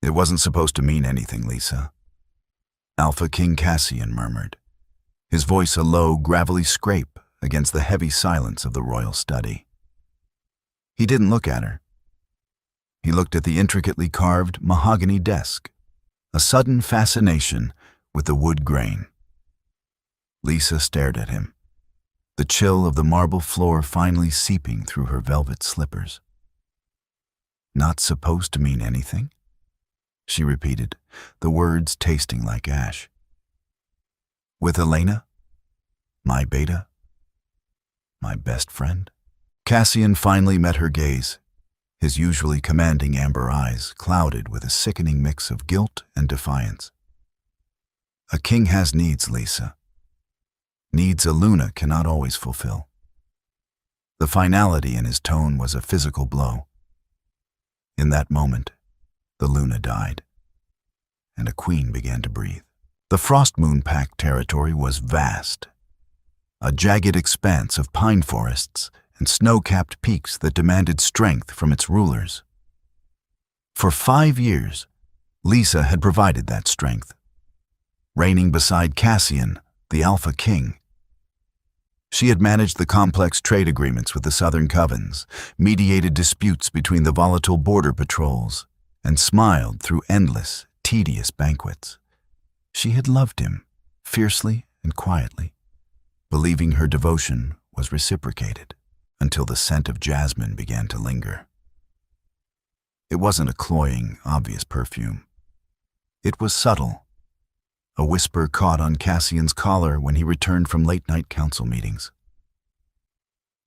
It wasn't supposed to mean anything, Lisa. Alpha King Cassian murmured, his voice a low, gravelly scrape against the heavy silence of the royal study. He didn't look at her. He looked at the intricately carved mahogany desk, a sudden fascination with the wood grain. Lisa stared at him, the chill of the marble floor finally seeping through her velvet slippers. Not supposed to mean anything? She repeated, the words tasting like ash. With Elena? My beta? My best friend? Cassian finally met her gaze, his usually commanding amber eyes clouded with a sickening mix of guilt and defiance. A king has needs, Lisa. Needs a Luna cannot always fulfill. The finality in his tone was a physical blow. In that moment, the Luna died, and a queen began to breathe. The Frostmoon Pact territory was vast, a jagged expanse of pine forests and snow-capped peaks that demanded strength from its rulers. For 5 years, Lisa had provided that strength, reigning beside Cassian, the Alpha King. She had managed the complex trade agreements with the Southern Covens, mediated disputes between the volatile border patrols, and smiled through endless, tedious banquets. She had loved him, fiercely and quietly, believing her devotion was reciprocated, until the scent of jasmine began to linger. It wasn't a cloying, obvious perfume. It was subtle, a whisper caught on Cassian's collar when he returned from late-night council meetings.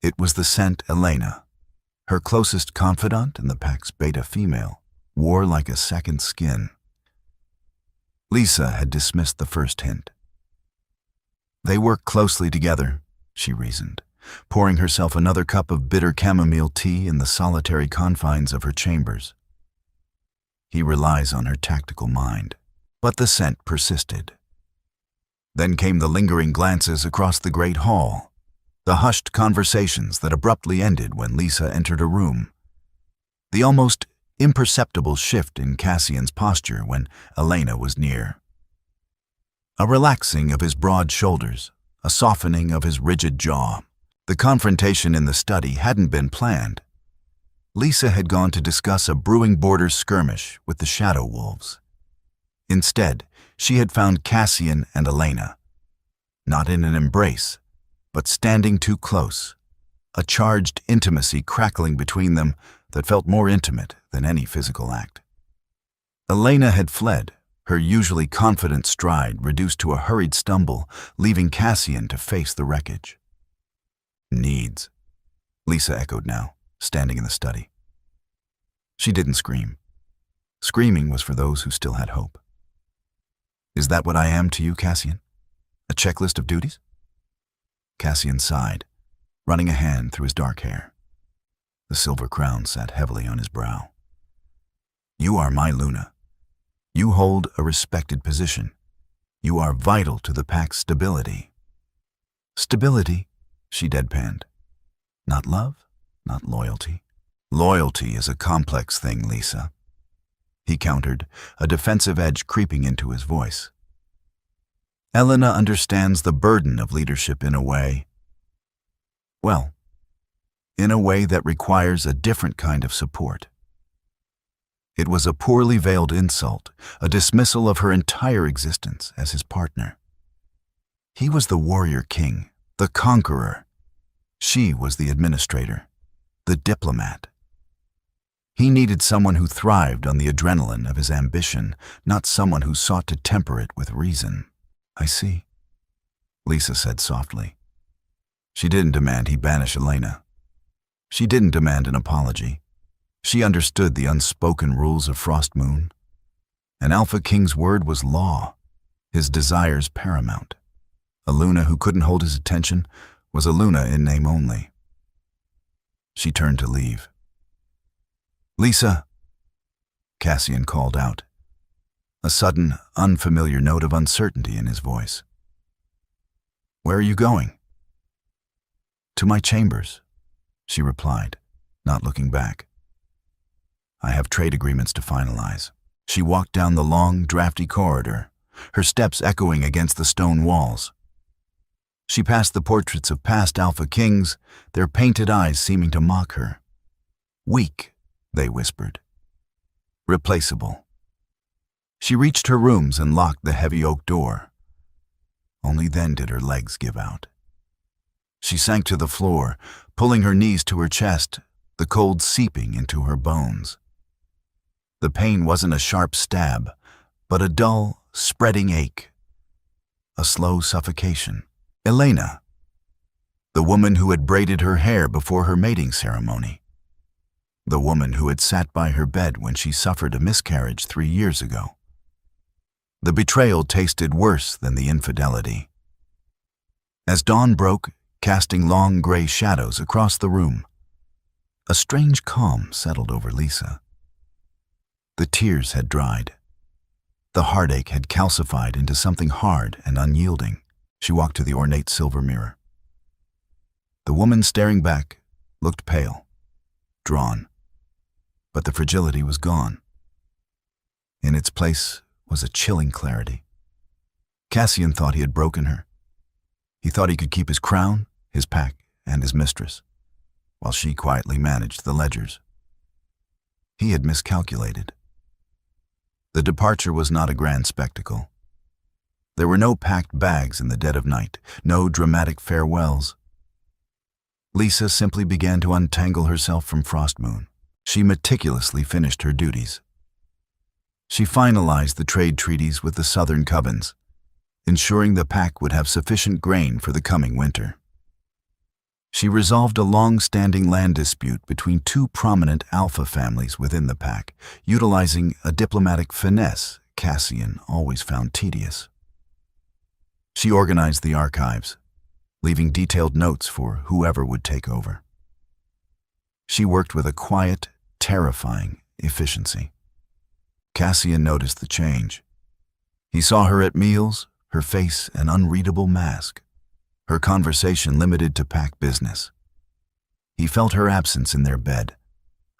It was the scent Elena, her closest confidant and the Pact's beta female, wore like a second skin. Lisa had dismissed the first hint. They work closely together, she reasoned, pouring herself another cup of bitter chamomile tea in the solitary confines of her chambers. He relies on her tactical mind. But the scent persisted. Then came the lingering glances across the great hall, the hushed conversations that abruptly ended when Lisa entered a room, the almost imperceptible shift in Cassian's posture when Elena was near. A relaxing of his broad shoulders, a softening of his rigid jaw. The confrontation in the study hadn't been planned. Lisa had gone to discuss a brewing border skirmish with the Shadow Wolves. Instead, she had found Cassian and Elena, not in an embrace, but standing too close, a charged intimacy crackling between them that felt more intimate than any physical act. Elena had fled, her usually confident stride reduced to a hurried stumble, leaving Cassian to face the wreckage. Needs, Lisa echoed now, standing in the study. She didn't scream. Screaming was for those who still had hope. Is that what I am to you, Cassian? A checklist of duties? Cassian sighed, running a hand through his dark hair. The silver crown sat heavily on his brow. You are my Luna. You hold a respected position. You are vital to the Pact's stability. Stability, she deadpanned. Not love, not loyalty. Loyalty is a complex thing, Lisa. He countered, a defensive edge creeping into his voice. Elena understands the burden of leadership in a way, well, in a way that requires a different kind of support. It was a poorly veiled insult, a dismissal of her entire existence as his partner. He was the warrior king, the conqueror. She was the administrator, the diplomat. He needed someone who thrived on the adrenaline of his ambition, not someone who sought to temper it with reason. I see, Lisa said softly. She didn't demand he banish Elena. She didn't demand an apology. She understood the unspoken rules of Frostmoon. An Alpha King's word was law, his desires paramount. A Luna who couldn't hold his attention was a Luna in name only. She turned to leave. Lisa, Cassian called out, a sudden, unfamiliar note of uncertainty in his voice. Where are you going? To my chambers, she replied, not looking back. I have trade agreements to finalize. She walked down the long, drafty corridor, her steps echoing against the stone walls. She passed the portraits of past Alpha Kings, their painted eyes seeming to mock her. Weak, they whispered. Replaceable. She reached her rooms and locked the heavy oak door. Only then did her legs give out. She sank to the floor, pulling her knees to her chest, the cold seeping into her bones. The pain wasn't a sharp stab, but a dull, spreading ache. A slow suffocation. Elena, the woman who had braided her hair before her mating ceremony. The woman who had sat by her bed when she suffered a miscarriage 3 years ago. The betrayal tasted worse than the infidelity. As dawn broke, casting long gray shadows across the room, a strange calm settled over Lisa. The tears had dried. The heartache had calcified into something hard and unyielding. She walked to the ornate silver mirror. The woman staring back looked pale, drawn, but the fragility was gone. In its place was a chilling clarity. Cassian thought he had broken her. He thought he could keep his crown, his pack, and his mistress, while she quietly managed the ledgers. He had miscalculated. The departure was not a grand spectacle. There were no packed bags in the dead of night, no dramatic farewells. Lisa simply began to untangle herself from Frostmoon. She meticulously finished her duties. She finalized the trade treaties with the Southern Covens, ensuring the pack would have sufficient grain for the coming winter. She resolved a long-standing land dispute between 2 prominent alpha families within the pack, utilizing a diplomatic finesse Cassian always found tedious. She organized the archives, leaving detailed notes for whoever would take over. She worked with a quiet, terrifying efficiency. Cassian noticed the change. He saw her at meals, her face an unreadable mask, her conversation limited to pack business. He felt her absence in their bed,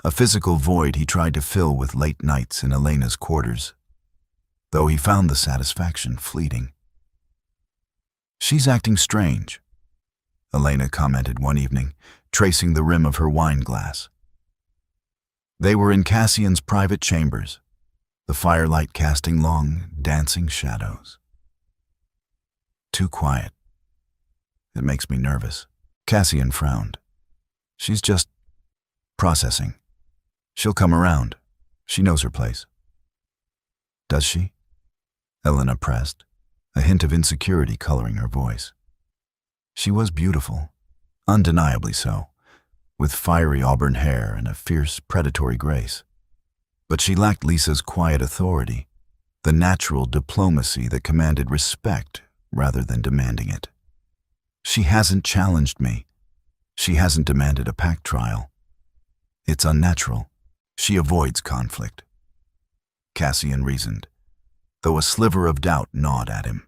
a physical void he tried to fill with late nights in Elena's quarters, though he found the satisfaction fleeting. "She's acting strange," Elena commented one evening, tracing the rim of her wine glass. They were in Cassian's private chambers, the firelight casting long, dancing shadows. "Too quiet. It makes me nervous." Cassian frowned. "She's just processing. She'll come around. She knows her place." "Does she?" Elena pressed, a hint of insecurity coloring her voice. She was beautiful, undeniably so, with fiery auburn hair and a fierce, predatory grace. But she lacked Lisa's quiet authority, the natural diplomacy that commanded respect rather than demanding it. "She hasn't challenged me. She hasn't demanded a pack trial. It's unnatural. She avoids conflict," Cassian reasoned, though a sliver of doubt gnawed at him.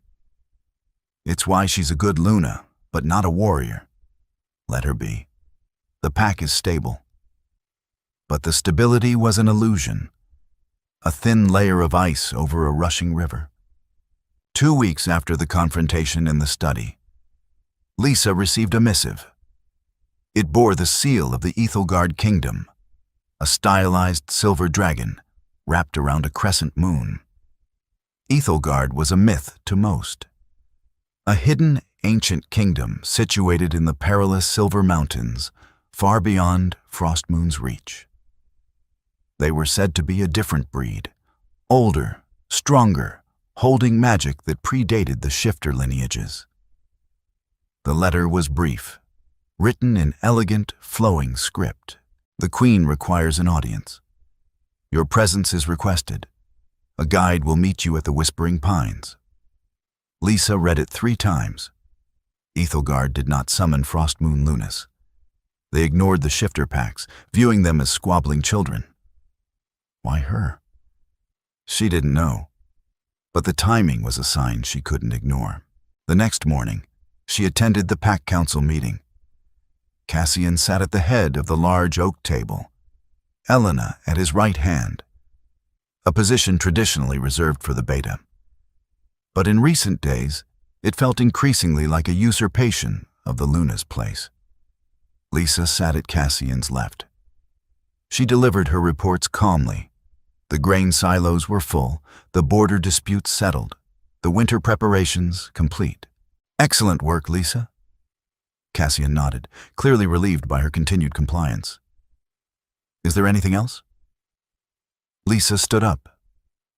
"It's why she's a good Luna, but not a warrior. Let her be. The pack is stable." But the stability was an illusion, a thin layer of ice over a rushing river. 2 weeks after the confrontation in the study, Lisa received a missive. It bore the seal of the Ethelgard Kingdom, a stylized silver dragon wrapped around a crescent moon. Ethelgard was a myth to most, a hidden ancient kingdom situated in the perilous Silver Mountains, far beyond Frostmoon's reach. They were said to be a different breed, older, stronger, holding magic that predated the shifter lineages. The letter was brief, written in elegant, flowing script. "The Queen requires an audience. Your presence is requested. A guide will meet you at the Whispering Pines." Lisa read it 3 times. Ethelgard did not summon Frostmoon Lunas. They ignored the shifter packs, viewing them as squabbling children. Why her? She didn't know, but the timing was a sign she couldn't ignore. The next morning, she attended the Pack Council meeting. Cassian sat at the head of the large oak table, Elena at his right hand. a position traditionally reserved for the Beta. But in recent days, it felt increasingly like a usurpation of the Luna's place. Lisa sat at Cassian's left. She delivered her reports calmly. The grain silos were full, the border disputes settled, the winter preparations complete. "Excellent work, Lisa." Cassian nodded, clearly relieved by her continued compliance. "Is there anything else?" Lisa stood up.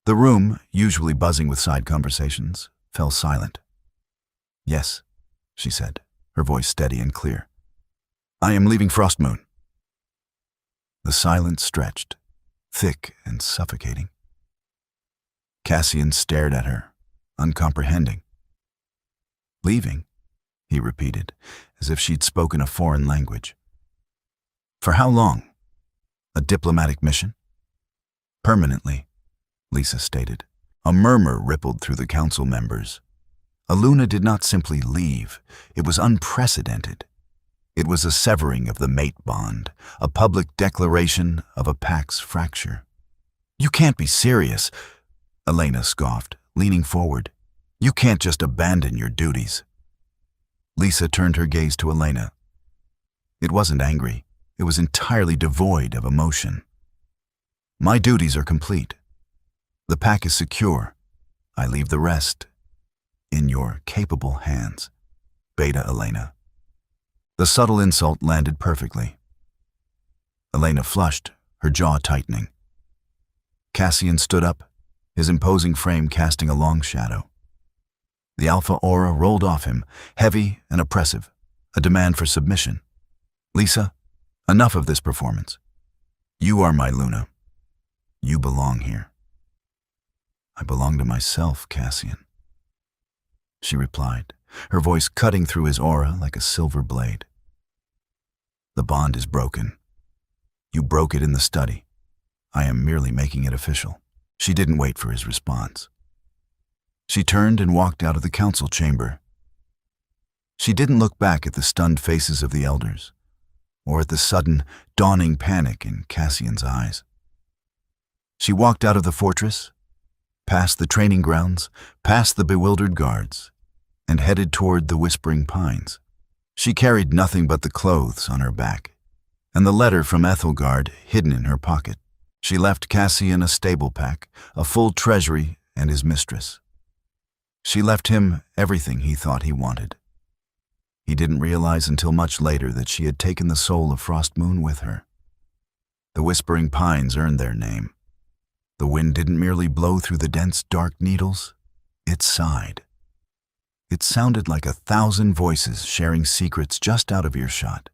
The room, usually buzzing with side conversations, fell silent. "Yes," she said, her voice steady and clear. "I am leaving Frostmoon." The silence stretched, thick and suffocating. Cassian stared at her, uncomprehending. "Leaving?" he repeated, as if she'd spoken a foreign language. "For how long? A diplomatic mission?" "Permanently," Lisa stated. A murmur rippled through the council members. Aluna did not simply leave, it was unprecedented. It was a severing of the mate bond, a public declaration of a pack's fracture. "You can't be serious," Elena scoffed, leaning forward. "You can't just abandon your duties." Lisa turned her gaze to Elena. It wasn't angry, it was entirely devoid of emotion. "My duties are complete. The pack is secure. I leave the rest in your capable hands, Beta Elena." The subtle insult landed perfectly. Elena flushed, her jaw tightening. Cassian stood up, his imposing frame casting a long shadow. The alpha aura rolled off him, heavy and oppressive, a demand for submission. "Lisa, enough of this performance. You are my Luna. You belong here." "I belong to myself, Cassian," she replied, her voice cutting through his aura like a silver blade. "The bond is broken. You broke it in the study. I am merely making it official." She didn't wait for his response. She turned and walked out of the council chamber. She didn't look back at the stunned faces of the elders, or at the sudden, dawning panic in Cassian's eyes. She walked out of the fortress, past the training grounds, past the bewildered guards, and headed toward the Whispering Pines. She carried nothing but the clothes on her back, and the letter from Ethelgard hidden in her pocket. She left Cassian a stable pack, a full treasury, and his mistress. She left him everything he thought he wanted. He didn't realize until much later that she had taken the soul of Frostmoon with her. The Whispering Pines earned their name. The wind didn't merely blow through the dense, dark needles, it sighed. It sounded like 1,000 voices sharing secrets just out of earshot.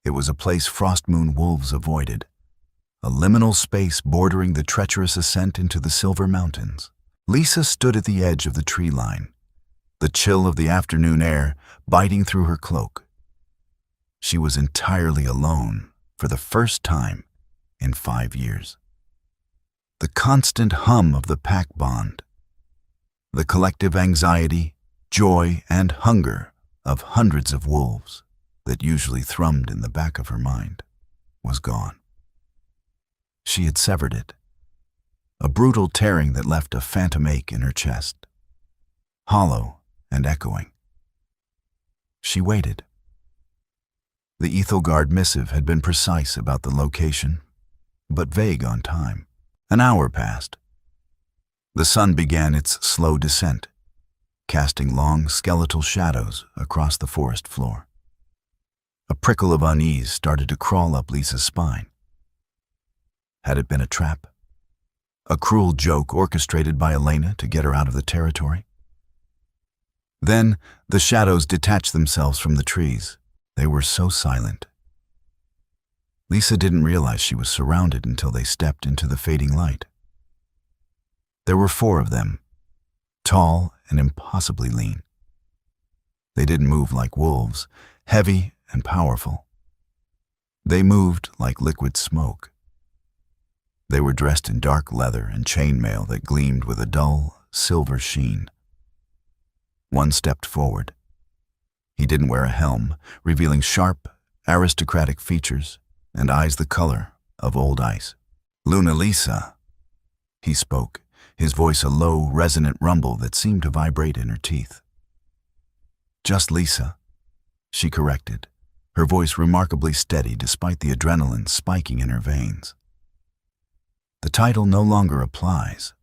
It was a place Frostmoon wolves avoided, a liminal space bordering the treacherous ascent into the Silver Mountains. Lisa stood at the edge of the tree line, the chill of the afternoon air biting through her cloak. She was entirely alone for the first time in 5 years. The constant hum of the pack bond, the collective anxiety, joy, and hunger of hundreds of wolves that usually thrummed in the back of her mind was gone. She had severed it, a brutal tearing that left a phantom ache in her chest, hollow and echoing. She waited. The Ethelgard missive had been precise about the location, but vague on time. An hour passed. The sun began its slow descent, casting long skeletal shadows across the forest floor. A prickle of unease started to crawl up Lisa's spine. Had it been a trap? A cruel joke orchestrated by Elena to get her out of the territory? Then the shadows detached themselves from the trees. They were so silent. Lisa didn't realize she was surrounded until they stepped into the fading light. There were 4 of them, tall and impossibly lean. They didn't move like wolves, heavy and powerful. They moved like liquid smoke. They were dressed in dark leather and chainmail that gleamed with a dull, silver sheen. One stepped forward. He didn't wear a helm, revealing sharp, aristocratic features and eyes the color of old ice. "Luna Lisa," He spoke, his voice a low, resonant rumble that seemed to vibrate in her teeth. "Just Lisa," she corrected, her voice remarkably steady despite the adrenaline spiking in her veins. "The title no longer applies."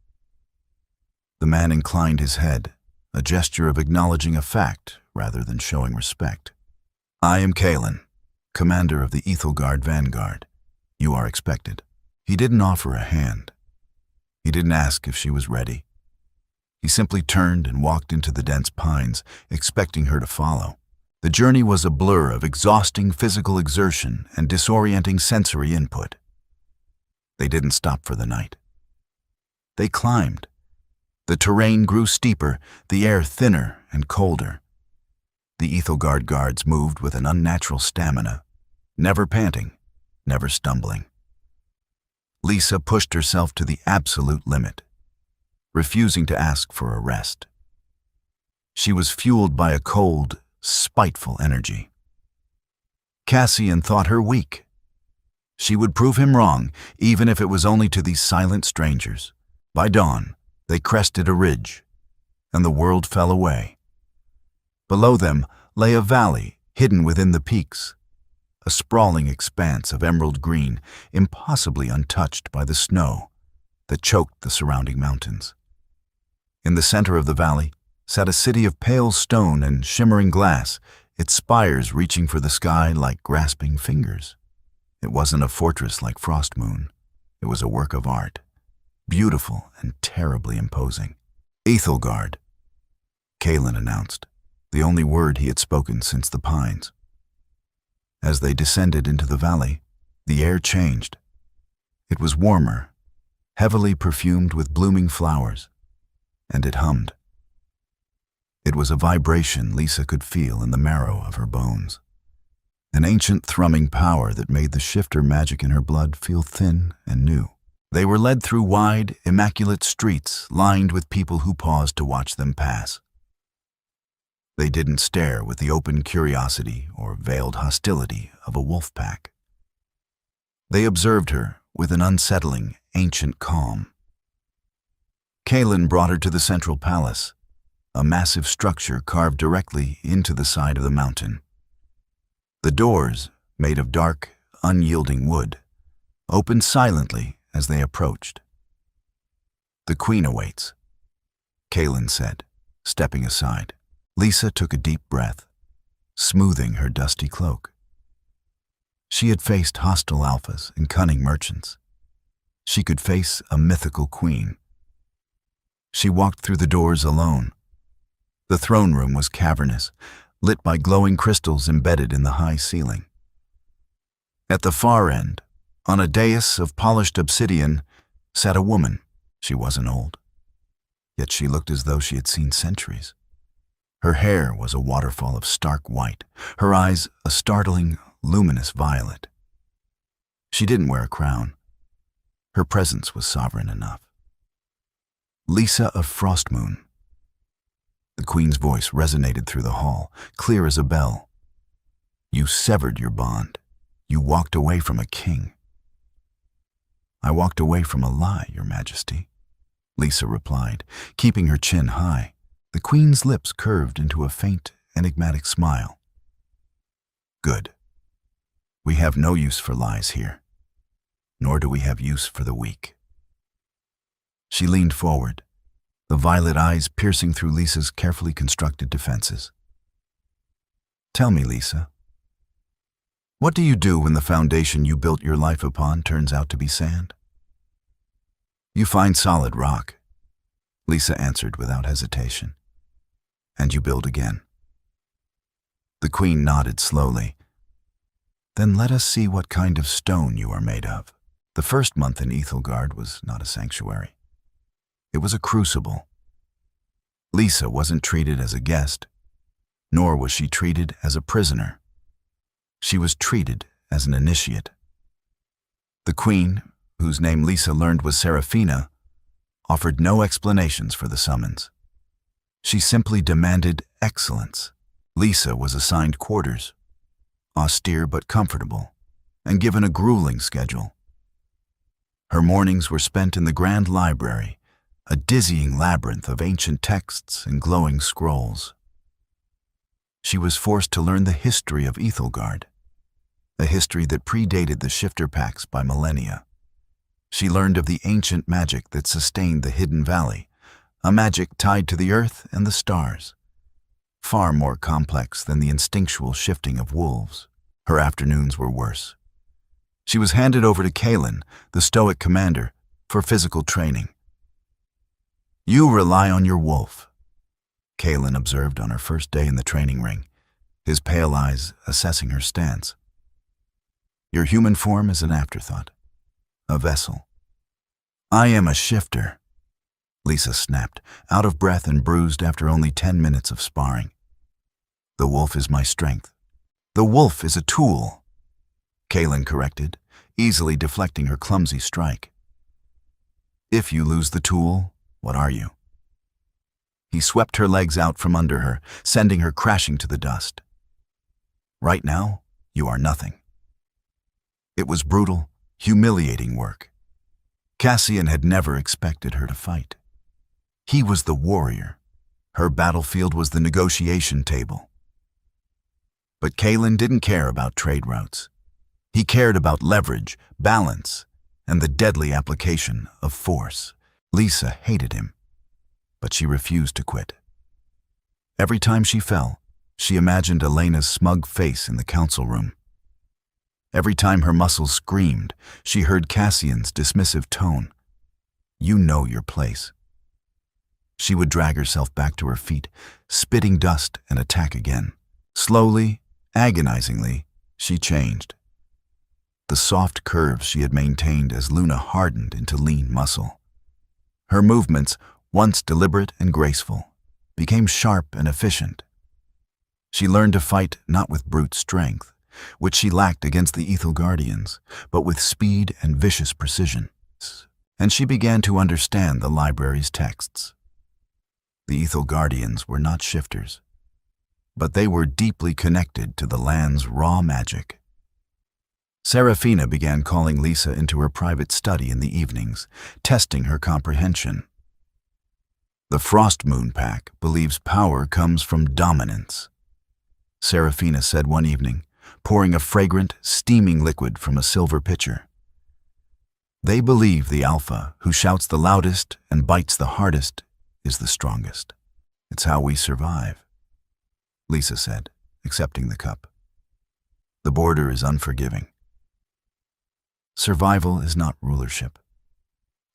The man inclined his head, a gesture of acknowledging a fact rather than showing respect. "I am Kalen, commander of the Ethelgard Vanguard. You are expected." He didn't offer a hand. He didn't ask if she was ready. He simply turned and walked into the dense pines, expecting her to follow. The journey was a blur of exhausting physical exertion and disorienting sensory input. They didn't stop for the night. They climbed. The terrain grew steeper, the air thinner and colder. The Ethelgard guards moved with an unnatural stamina, never panting, never stumbling. Lisa pushed herself to the absolute limit, refusing to ask for a rest. She was fueled by a cold, spiteful energy. Cassian thought her weak. She would prove him wrong, even if it was only to these silent strangers. By dawn, they crested a ridge, and the world fell away. Below them lay a valley hidden within the peaks, a sprawling expanse of emerald green, impossibly untouched by the snow that choked the surrounding mountains. In the center of the valley sat a city of pale stone and shimmering glass, its spires reaching for the sky like grasping fingers. It wasn't a fortress like Frostmoon. It was a work of art, beautiful and terribly imposing. "Ethelgard," Kalen announced, the only word he had spoken since the pines. As they descended into the valley, the air changed. It was warmer, heavily perfumed with blooming flowers, and it hummed. It was a vibration Lisa could feel in the marrow of her bones, an ancient thrumming power that made the shifter magic in her blood feel thin and new. They were led through wide, immaculate streets lined with people who paused to watch them pass. They didn't stare with the open curiosity or veiled hostility of a wolf pack. They observed her with an unsettling, ancient calm. Kalen brought her to the central palace, a massive structure carved directly into the side of the mountain. The doors, made of dark, unyielding wood, opened silently as they approached. "The queen awaits," Kalen said, stepping aside. Lisa took a deep breath, smoothing her dusty cloak. She had faced hostile alphas and cunning merchants. She could face a mythical queen. She walked through the doors alone. The throne room was cavernous, lit by glowing crystals embedded in the high ceiling. At the far end, on a dais of polished obsidian, sat a woman. She wasn't old, yet she looked as though she had seen centuries. Her hair was a waterfall of stark white, her eyes a startling, luminous violet. She didn't wear a crown. Her presence was sovereign enough. "Lisa of Frostmoon." The queen's voice resonated through the hall, clear as a bell. "You severed your bond. You walked away from a king." "I walked away from a lie, Your Majesty," Lisa replied, keeping her chin high. The queen's lips curved into a faint, enigmatic smile. "Good. We have no use for lies here, nor do we have use for the weak." She leaned forward, the violet eyes piercing through Lisa's carefully constructed defenses. "Tell me, Lisa, what do you do when the foundation you built your life upon turns out to be sand?" "You find solid rock," Lisa answered without hesitation. "And you build again." The queen nodded slowly. "Then let us see what kind of stone you are made of." The first month in Ethelgard was not a sanctuary. It was a crucible. Lisa wasn't treated as a guest, nor was she treated as a prisoner. She was treated as an initiate. The queen, whose name Lisa learned was Seraphina, offered no explanations for the summons. She simply demanded excellence. Lisa was assigned quarters, austere but comfortable, and given a grueling schedule. Her mornings were spent in the Grand Library, a dizzying labyrinth of ancient texts and glowing scrolls. She was forced to learn the history of Ethelgard, a history that predated the Shifter Pacts by millennia. She learned of the ancient magic that sustained the Hidden Valley, a magic tied to the earth and the stars, far more complex than the instinctual shifting of wolves. Her afternoons were worse. She was handed over to Kalen, the stoic commander, for physical training. "You rely on your wolf," Kalen observed on her first day in the training ring, his pale eyes assessing her stance. "Your human form is an afterthought, a vessel." "I am a shifter," Lisa snapped, out of breath and bruised after only 10 minutes of sparring. "The wolf is my strength." "The wolf is a tool," Kalen corrected, easily deflecting her clumsy strike. "If you lose the tool, what are you?" He swept her legs out from under her, sending her crashing to the dust. "Right now, you are nothing." It was brutal, humiliating work. Cassian had never expected her to fight. He was the warrior. Her battlefield was the negotiation table. But Kalen didn't care about trade routes. He cared about leverage, balance, and the deadly application of force. Lisa hated him, but she refused to quit. Every time she fell, she imagined Elena's smug face in the council room. Every time her muscles screamed, she heard Cassian's dismissive tone. "You know your place." She would drag herself back to her feet, spitting dust, and attack again. Slowly, agonizingly, she changed. The soft curves she had maintained as Luna hardened into lean muscle. Her movements, once deliberate and graceful, became sharp and efficient. She learned to fight not with brute strength, which she lacked against the Ethelgardians, but with speed and vicious precision. And she began to understand the library's texts. The Ethelgardians were not shifters, but they were deeply connected to the land's raw magic. Serafina began calling Lisa into her private study in the evenings, testing her comprehension. "The Frost Moon Pack believes power comes from dominance," Serafina said one evening, pouring a fragrant, steaming liquid from a silver pitcher. "They believe the Alpha, who shouts the loudest and bites the hardest, is the strongest. It's how we survive," Lisa said, accepting the cup. "The border is unforgiving." "Survival is not rulership,"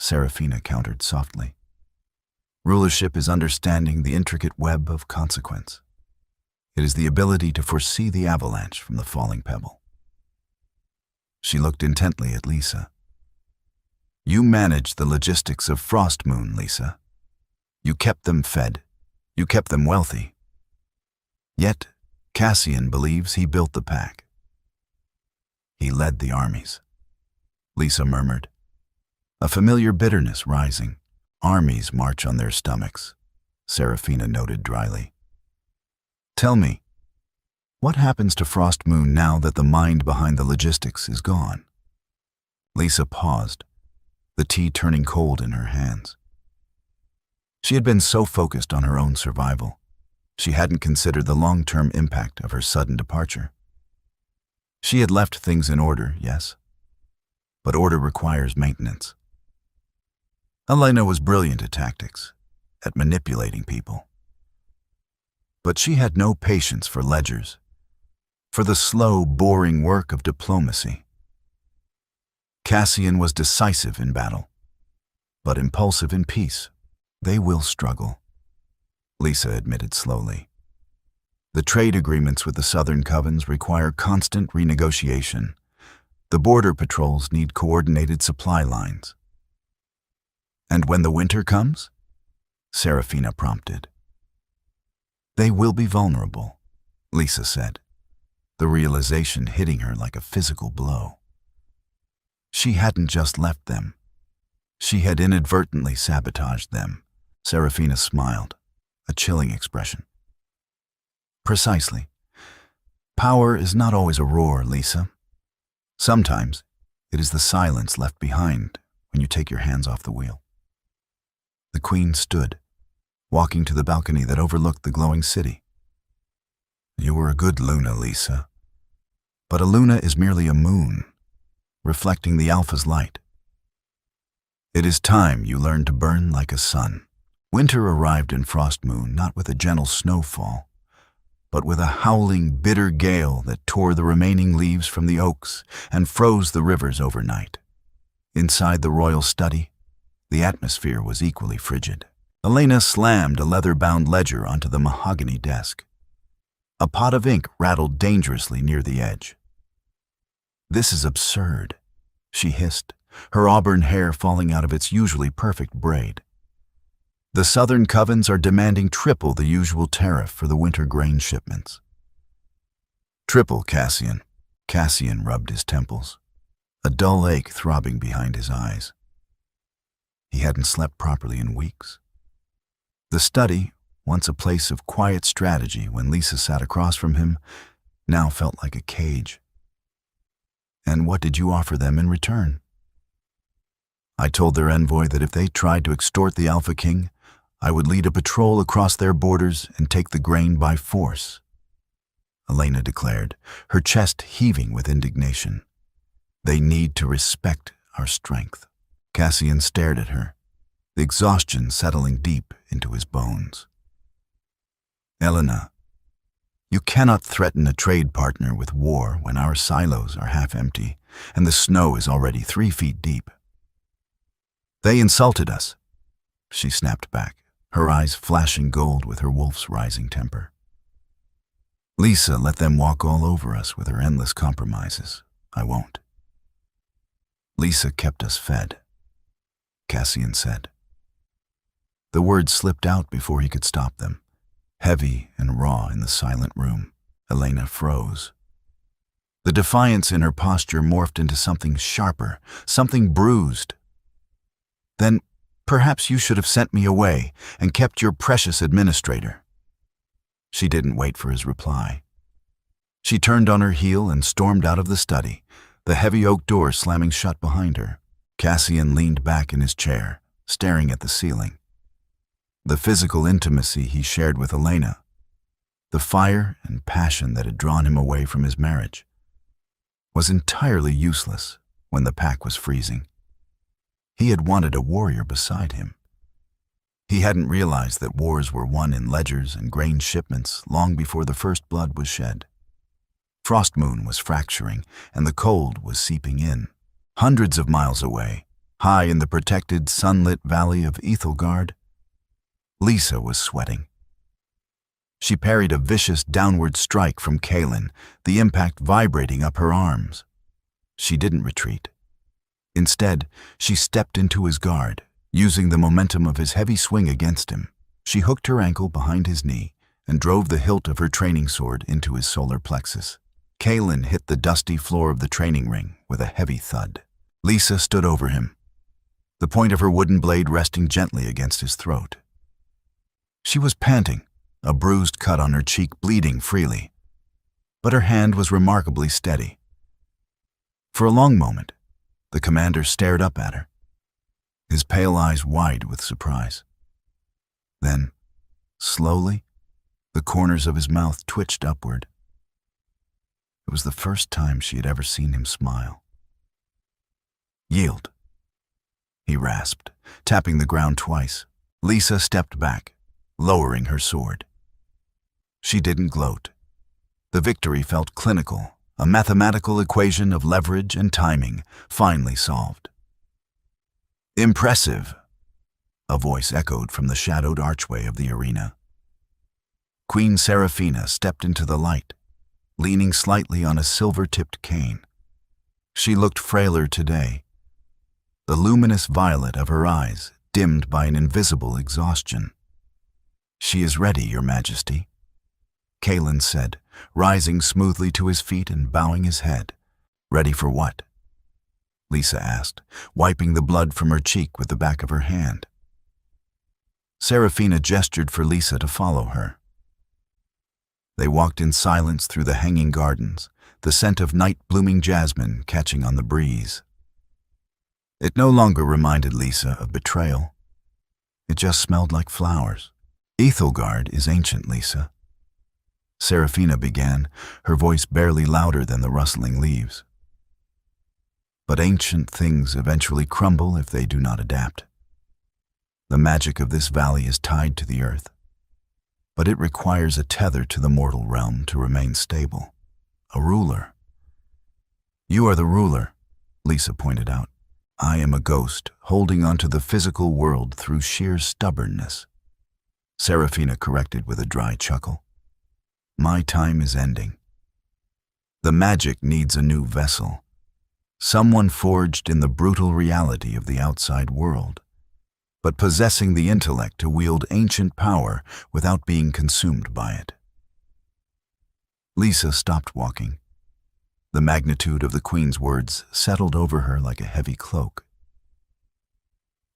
Serafina countered softly. "Rulership is understanding the intricate web of consequence. It is the ability to foresee the avalanche from the falling pebble." She looked intently at Lisa. "You managed the logistics of Frost Moon, Lisa. You kept them fed. You kept them wealthy. Yet, Cassian believes he built the pack. He led the armies," Lisa murmured, a familiar bitterness rising. "Armies march on their stomachs," Serafina noted dryly. "Tell me, what happens to Frost Moon now that the mind behind the logistics is gone?" Lisa paused, the tea turning cold in her hands. She had been so focused on her own survival, she hadn't considered the long-term impact of her sudden departure. She had left things in order, yes, but order requires maintenance. Elena was brilliant at tactics, at manipulating people. But she had no patience for ledgers, for the slow, boring work of diplomacy. Cassian was decisive in battle, but impulsive in peace. "They will struggle," Lisa admitted slowly. "The trade agreements with the Southern Covens require constant renegotiation. The border patrols need coordinated supply lines." "And when the winter comes?" Serafina prompted. "They will be vulnerable," Lisa said, the realization hitting her like a physical blow. She hadn't just left them. She had inadvertently sabotaged them. Serafina smiled, a chilling expression. "Precisely. Power is not always a roar, Lisa. Sometimes it is the silence left behind when when you take your hands off the wheel." The queen stood, walking to the balcony that overlooked the glowing city. "You were a good Luna, Lisa. But a Luna is merely a moon, reflecting the Alpha's light. It is time you learned to burn like a sun." Winter arrived in Frostmoon not with a gentle snowfall, but with a howling, bitter gale that tore the remaining leaves from the oaks and froze the rivers overnight. Inside the royal study, the atmosphere was equally frigid. Elena slammed a leather-bound ledger onto the mahogany desk. A pot of ink rattled dangerously near the edge. "This is absurd," she hissed, her auburn hair falling out of its usually perfect braid. "The Southern Covens are demanding triple the usual tariff for the winter grain shipments." "Triple, Cassian." Cassian rubbed his temples, a dull ache throbbing behind his eyes. He hadn't slept properly in weeks. The study, once a place of quiet strategy when Lisa sat across from him, now felt like a cage. "And what did you offer them in return?" "I told their envoy that if they tried to extort the Alpha King, I would lead a patrol across their borders and take the grain by force," Elena declared, her chest heaving with indignation. "They need to respect our strength." Cassian stared at her, the exhaustion settling deep into his bones. "Elena, you cannot threaten a trade partner with war when our silos are half empty and the snow is already 3 feet deep." "They insulted us," she snapped back, her eyes flashing gold with her wolf's rising temper. "Lisa let them walk all over us with her endless compromises. I won't." "Lisa kept us fed," Cassian said. The words slipped out before he could stop them. Heavy and raw in the silent room, Elena froze. The defiance in her posture morphed into something sharper, something bruised. "Then perhaps you should have sent me away and kept your precious administrator." She didn't wait for his reply. She turned on her heel and stormed out of the study, the heavy oak door slamming shut behind her. Cassian leaned back in his chair, staring at the ceiling. The physical intimacy he shared with Elena, the fire and passion that had drawn him away from his marriage, was entirely useless when the pack was freezing. He had wanted a warrior beside him. He hadn't realized that wars were won in ledgers and grain shipments long before the first blood was shed. Frostmoon was fracturing, and the cold was seeping in. Hundreds of miles away, high in the protected, sunlit valley of Ethelgard, Lisa was sweating. She parried a vicious downward strike from Kaelin, the impact vibrating up her arms. She didn't retreat. Instead, she stepped into his guard, using the momentum of his heavy swing against him. She hooked her ankle behind his knee and drove the hilt of her training sword into his solar plexus. Kaelin hit the dusty floor of the training ring with a heavy thud. Lisa stood over him, the point of her wooden blade resting gently against his throat. She was panting, a bruised cut on her cheek bleeding freely, but her hand was remarkably steady. For a long moment, the commander stared up at her, his pale eyes wide with surprise. Then, slowly, the corners of his mouth twitched upward. It was the first time she had ever seen him smile. "Yield," he rasped, tapping the ground twice. Lisa stepped back, lowering her sword. She didn't gloat. The victory felt clinical, a mathematical equation of leverage and timing, finely solved. "Impressive," a voice echoed from the shadowed archway of the arena. Queen Seraphina stepped into the light, leaning slightly on a silver-tipped cane. She looked frailer today, the luminous violet of her eyes dimmed by an invisible exhaustion. "She is ready, Your Majesty," Kaelin said, rising smoothly to his feet and bowing his head. "Ready for what?" Lisa asked, wiping the blood from her cheek with the back of her hand. Seraphina gestured for Lisa to follow her. They walked in silence through the hanging gardens, the scent of night-blooming jasmine catching on the breeze. It no longer reminded Lisa of betrayal. It just smelled like flowers. Ethelgard is ancient, Lisa. Serafina began, her voice barely louder than the rustling leaves. But ancient things eventually crumble if they do not adapt. The magic of this valley is tied to the earth, but it requires a tether to the mortal realm to remain stable. A ruler. You are the ruler, Lisa pointed out. I am a ghost, holding onto the physical world through sheer stubbornness. Serafina corrected with a dry chuckle. My time is ending. The magic needs a new vessel, someone forged in the brutal reality of the outside world, but possessing the intellect to wield ancient power without being consumed by it. Lisa stopped walking. The magnitude of the Queen's words settled over her like a heavy cloak.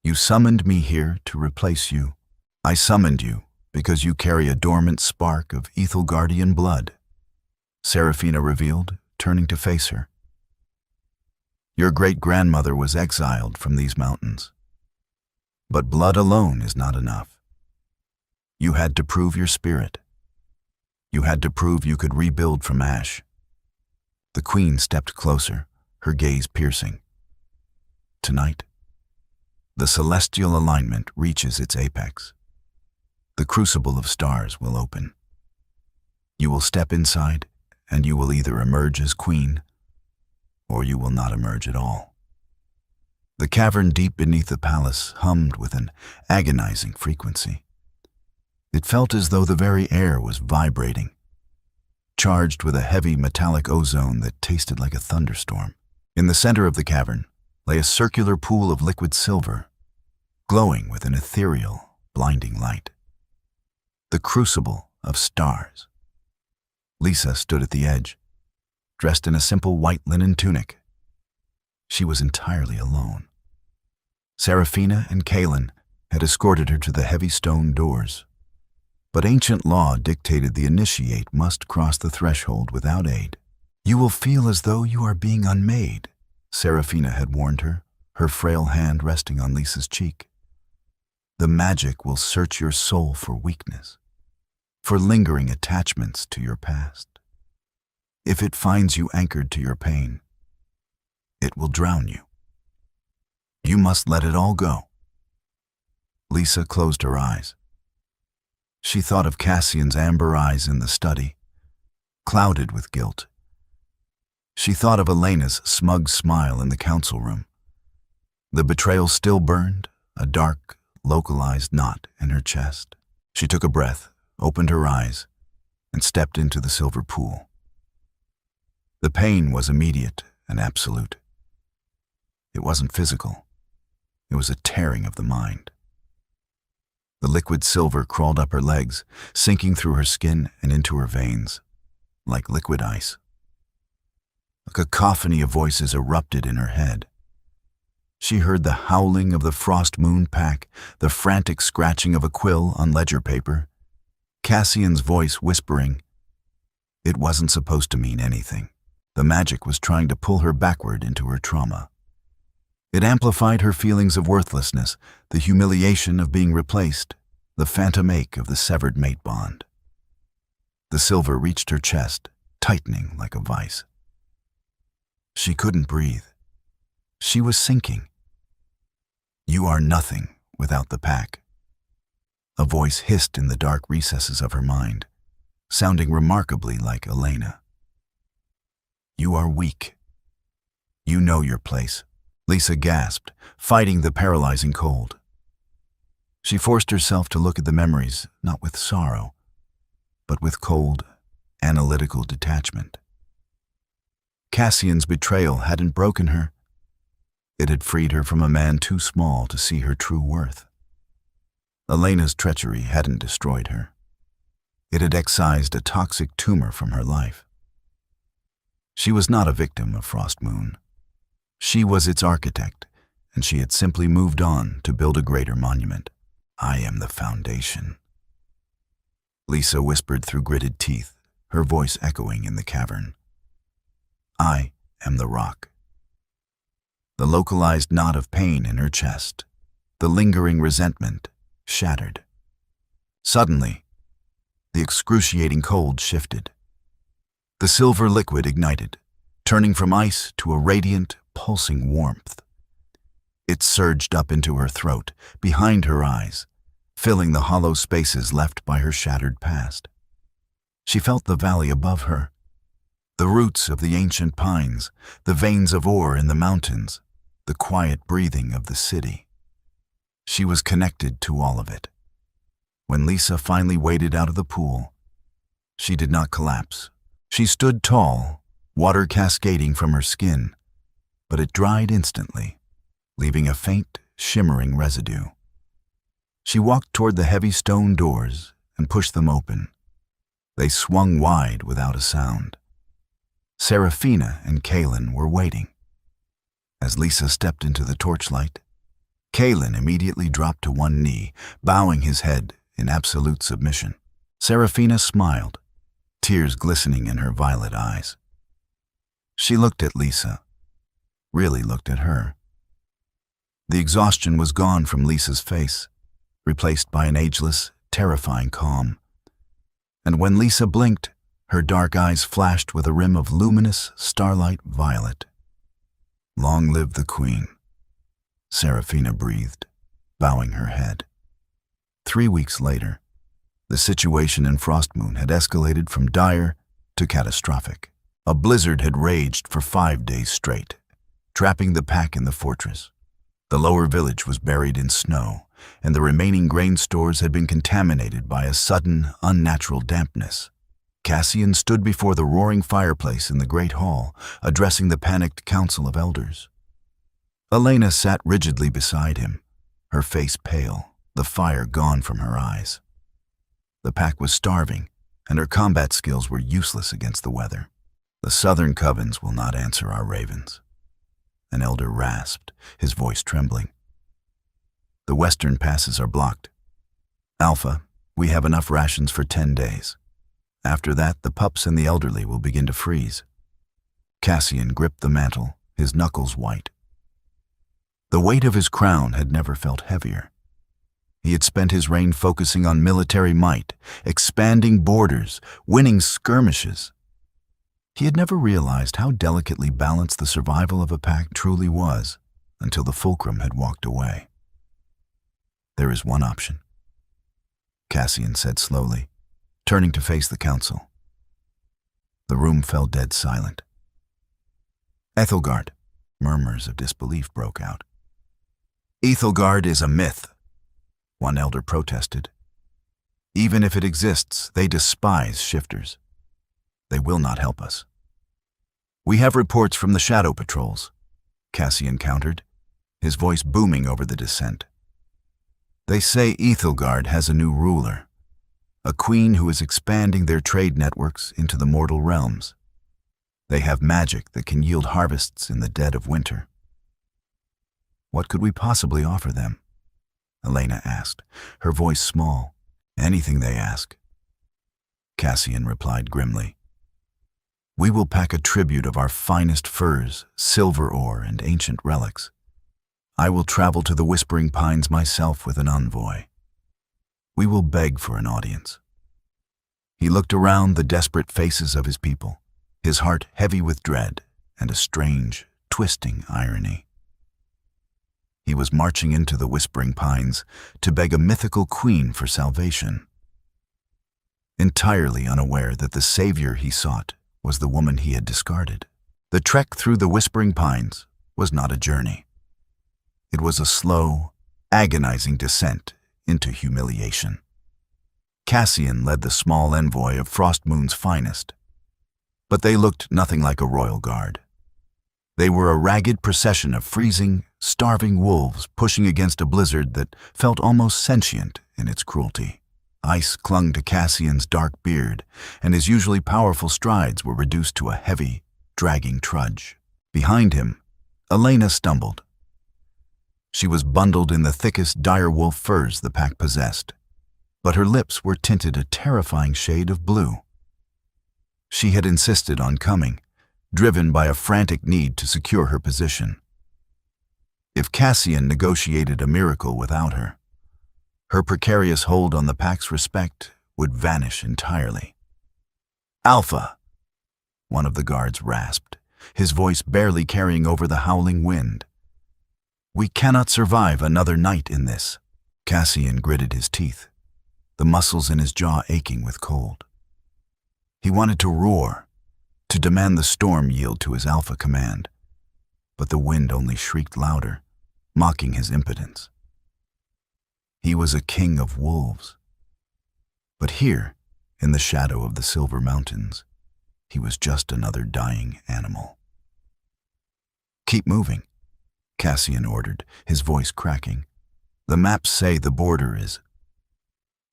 You summoned me here to replace you. I summoned you because you carry a dormant spark of Ethelgardian blood, Serafina revealed, turning to face her. Your great-grandmother was exiled from these mountains. But blood alone is not enough. You had to prove your spirit. You had to prove you could rebuild from ash. The Queen stepped closer, her gaze piercing. Tonight, the celestial alignment reaches its apex. The crucible of stars will open. You will step inside, and you will either emerge as queen, or you will not emerge at all. The cavern deep beneath the palace hummed with an agonizing frequency. It felt as though the very air was vibrating, charged with a heavy metallic ozone that tasted like a thunderstorm. In the center of the cavern lay a circular pool of liquid silver, glowing with an ethereal, blinding light. The crucible of stars. Lisa stood at the edge, dressed in a simple white linen tunic. She was entirely alone. Serafina and Kaelin had escorted her to the heavy stone doors, but ancient law dictated the initiate must cross the threshold without aid. You will feel as though you are being unmade, Serafina had warned her, her frail hand resting on Lisa's cheek. The magic will search your soul for weakness, for lingering attachments to your past. If it finds you anchored to your pain, it will drown you. You must let it all go. Lisa closed her eyes. She thought of Cassian's amber eyes in the study, clouded with guilt. She thought of Elena's smug smile in the council room. The betrayal still burned, a dark, localized knot in her chest. She took a breath, opened her eyes, and stepped into the silver pool. The pain was immediate and absolute. It wasn't physical. It was a tearing of the mind. The liquid silver crawled up her legs, sinking through her skin and into her veins, like liquid ice. A cacophony of voices erupted in her head. She heard the howling of the Frost Moon Pack, the frantic scratching of a quill on ledger paper, Cassian's voice whispering. It wasn't supposed to mean anything. The magic was trying to pull her backward into her trauma. It amplified her feelings of worthlessness, the humiliation of being replaced, the phantom ache of the severed mate bond. The silver reached her chest, tightening like a vice. She couldn't breathe. She was sinking. You are nothing without the pack. A voice hissed in the dark recesses of her mind, sounding remarkably like Elena. You are weak. You know your place. Lisa gasped, fighting the paralyzing cold. She forced herself to look at the memories, not with sorrow, but with cold, analytical detachment. Cassian's betrayal hadn't broken her. It had freed her from a man too small to see her true worth. Elena's treachery hadn't destroyed her. It had excised a toxic tumor from her life. She was not a victim of Frost Moon. She was its architect, and she had simply moved on to build a greater monument. I am the foundation. Lisa whispered through gritted teeth, her voice echoing in the cavern. I am the rock. The localized knot of pain in her chest, the lingering resentment, shattered. Suddenly, the excruciating cold shifted. The silver liquid ignited, turning from ice to a radiant, pulsing warmth. It surged up into her throat, behind her eyes, filling the hollow spaces left by her shattered past. She felt the valley above her, the roots of the ancient pines, the veins of ore in the mountains, the quiet breathing of the city. She was connected to all of it. When Lisa finally waded out of the pool, she did not collapse. She stood tall, water cascading from her skin, but it dried instantly, leaving a faint, shimmering residue. She walked toward the heavy stone doors and pushed them open. They swung wide without a sound. Serafina and Kalen were waiting. As Lisa stepped into the torchlight, Kalen immediately dropped to one knee, bowing his head in absolute submission. Serafina smiled, tears glistening in her violet eyes. She looked at Lisa, really looked at her. The exhaustion was gone from Lisa's face, replaced by an ageless, terrifying calm. And when Lisa blinked, her dark eyes flashed with a rim of luminous, starlight violet. "Long live the Queen," Serafina breathed, bowing her head. 3 weeks later, the situation in Frostmoon had escalated from dire to catastrophic. A blizzard had raged for 5 days straight, trapping the pack in the fortress. The lower village was buried in snow, and the remaining grain stores had been contaminated by a sudden, unnatural dampness. Cassian stood before the roaring fireplace in the great hall, addressing the panicked council of elders. Elena sat rigidly beside him, her face pale, the fire gone from her eyes. The pack was starving, and her combat skills were useless against the weather. "The southern covens will not answer our ravens," an elder rasped, his voice trembling. "The western passes are blocked. Alpha, we have enough rations for 10 days. After that, the pups and the elderly will begin to freeze." Cassian gripped the mantle, his knuckles white. The weight of his crown had never felt heavier. He had spent his reign focusing on military might, expanding borders, winning skirmishes. He had never realized how delicately balanced the survival of a pack truly was until the fulcrum had walked away. "There is one option," Cassian said slowly, turning to face the council. The room fell dead silent. "Ethelgard," murmurs of disbelief broke out. "Ethelgard is a myth," one elder protested. "Even if it exists, they despise shifters. They will not help us." "We have reports from the Shadow Patrols," Cassian countered, his voice booming over the dissent. "They say Ethelgard has a new ruler, a queen who is expanding their trade networks into the mortal realms. They have magic that can yield harvests in the dead of winter." "What could we possibly offer them?" Elena asked, her voice small. "Anything they ask," Cassian replied grimly. "We will pack a tribute of our finest furs, silver ore, and ancient relics. I will travel to the Whispering Pines myself with an envoy. We will beg for an audience." He looked around the desperate faces of his people, his heart heavy with dread and a strange, twisting irony. He was marching into the Whispering Pines to beg a mythical queen for salvation, entirely unaware that the savior he sought was the woman he had discarded. The trek through the Whispering Pines was not a journey. It was a slow, agonizing descent into humiliation. Cassian led the small envoy of Frostmoon's finest, but they looked nothing like a royal guard. They were a ragged procession of freezing, starving wolves pushing against a blizzard that felt almost sentient in its cruelty. Ice clung to Cassian's dark beard, and his usually powerful strides were reduced to a heavy, dragging trudge. Behind him, Elena stumbled. She was bundled in the thickest direwolf furs the pack possessed, but her lips were tinted a terrifying shade of blue. She had insisted on coming, driven by a frantic need to secure her position. If Cassian negotiated a miracle without her, her precarious hold on the pack's respect would vanish entirely. "Alpha," one of the guards rasped, his voice barely carrying over the howling wind. "We cannot survive another night in this." Cassian gritted his teeth, the muscles in his jaw aching with cold. He wanted to roar, to demand the storm yield to his alpha command, but the wind only shrieked louder, mocking his impotence. He was a king of wolves, but here, in the shadow of the Silver Mountains, he was just another dying animal. "Keep moving," Cassian ordered, his voice cracking. "The maps say the border is—"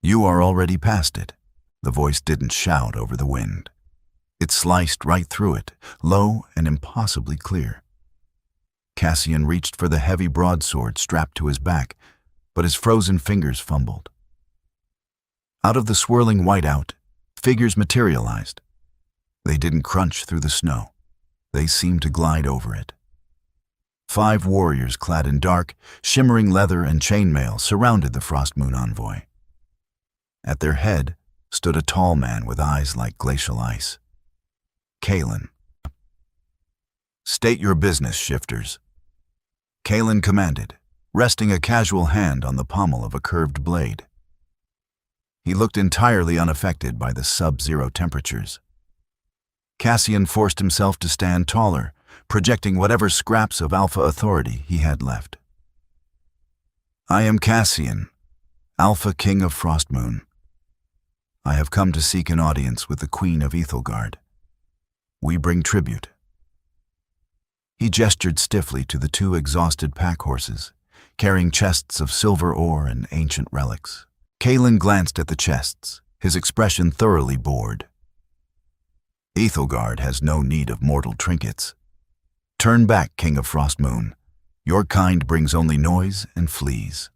"You are already past it." The voice didn't shout over the wind. It sliced right through it, low and impossibly clear. Cassian reached for the heavy broadsword strapped to his back, but his frozen fingers fumbled. Out of the swirling whiteout, figures materialized. They didn't crunch through the snow. They seemed to glide over it. 5 warriors clad in dark, shimmering leather and chainmail surrounded the Frost Moon envoy. At their head stood a tall man with eyes like glacial ice. Kalen. "State your business, shifters," Kalen commanded, resting a casual hand on the pommel of a curved blade. He looked entirely unaffected by the sub-zero temperatures. Cassian forced himself to stand taller, projecting whatever scraps of alpha authority he had left. "I am Cassian, Alpha King of Frostmoon. I have come to seek an audience with the Queen of Ethelgard. We bring tribute." He gestured stiffly to the 2 exhausted pack horses, carrying chests of silver ore and ancient relics. Kalen glanced at the chests, his expression thoroughly bored. "Ethelgard has no need of mortal trinkets. Turn back, King of Frostmoon. Your kind brings only noise and fleas."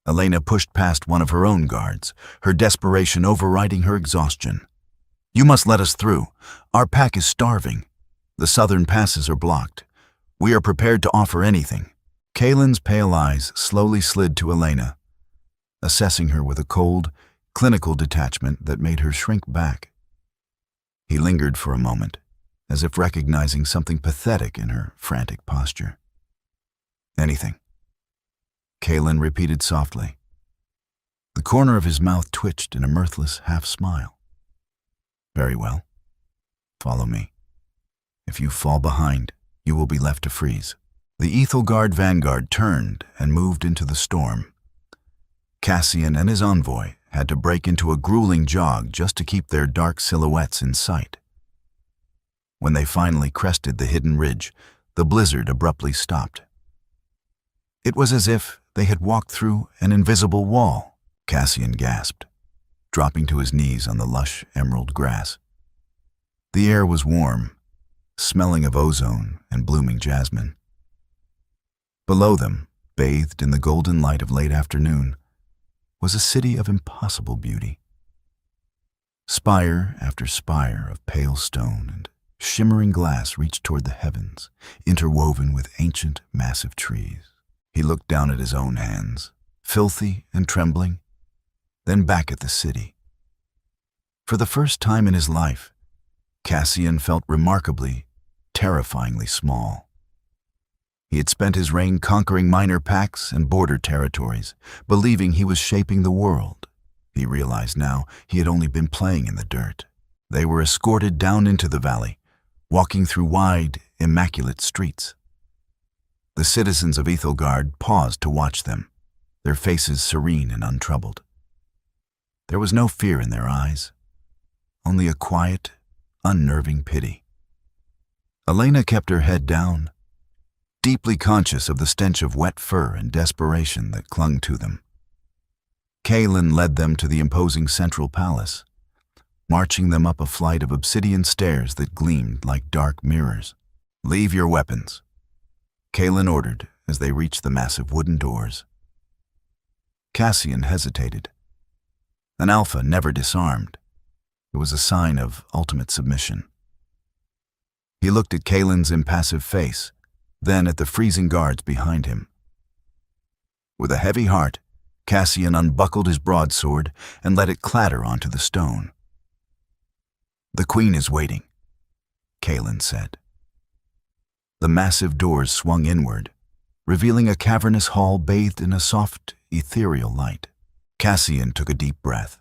Elena pushed past one of her own guards, her desperation overriding her exhaustion. "You must let us through. Our pack is starving. The southern passes are blocked. We are prepared to offer anything." Kalen's pale eyes slowly slid to Elena, assessing her with a cold, clinical detachment that made her shrink back. He lingered for a moment, as if recognizing something pathetic in her frantic posture. "Anything," Kalen repeated softly. The corner of his mouth twitched in a mirthless half-smile. "Very well. Follow me. If you fall behind, you will be left to freeze." The Ethelgard vanguard turned and moved into the storm. Cassian and his envoy had to break into a grueling jog just to keep their dark silhouettes in sight. When they finally crested the hidden ridge, the blizzard abruptly stopped. It was as if they had walked through an invisible wall. Cassian gasped, dropping to his knees on the lush emerald grass. The air was warm, smelling of ozone and blooming jasmine. Below them, bathed in the golden light of late afternoon, was a city of impossible beauty. Spire after spire of pale stone and shimmering glass reached toward the heavens, interwoven with ancient, massive trees. He looked down at his own hands, filthy and trembling, then back at the city. For the first time in his life, Cassian felt remarkably, terrifyingly small. He had spent his reign conquering minor packs and border territories, believing he was shaping the world. He realized now he had only been playing in the dirt. They were escorted down into the valley, walking through wide, immaculate streets. The citizens of Ethelgard paused to watch them, their faces serene and untroubled. There was no fear in their eyes, only a quiet, unnerving pity. Elena kept her head down, deeply conscious of the stench of wet fur and desperation that clung to them. Kalen led them to the imposing central palace, marching them up a flight of obsidian stairs that gleamed like dark mirrors. "Leave your weapons," Kalen ordered as they reached the massive wooden doors. Cassian hesitated. An alpha never disarmed. It was a sign of ultimate submission. He looked at Kalen's impassive face, then at the freezing guards behind him. With a heavy heart, Cassian unbuckled his broadsword and let it clatter onto the stone. "The queen is waiting," Kaelin said. The massive doors swung inward, revealing a cavernous hall bathed in a soft, ethereal light. Cassian took a deep breath,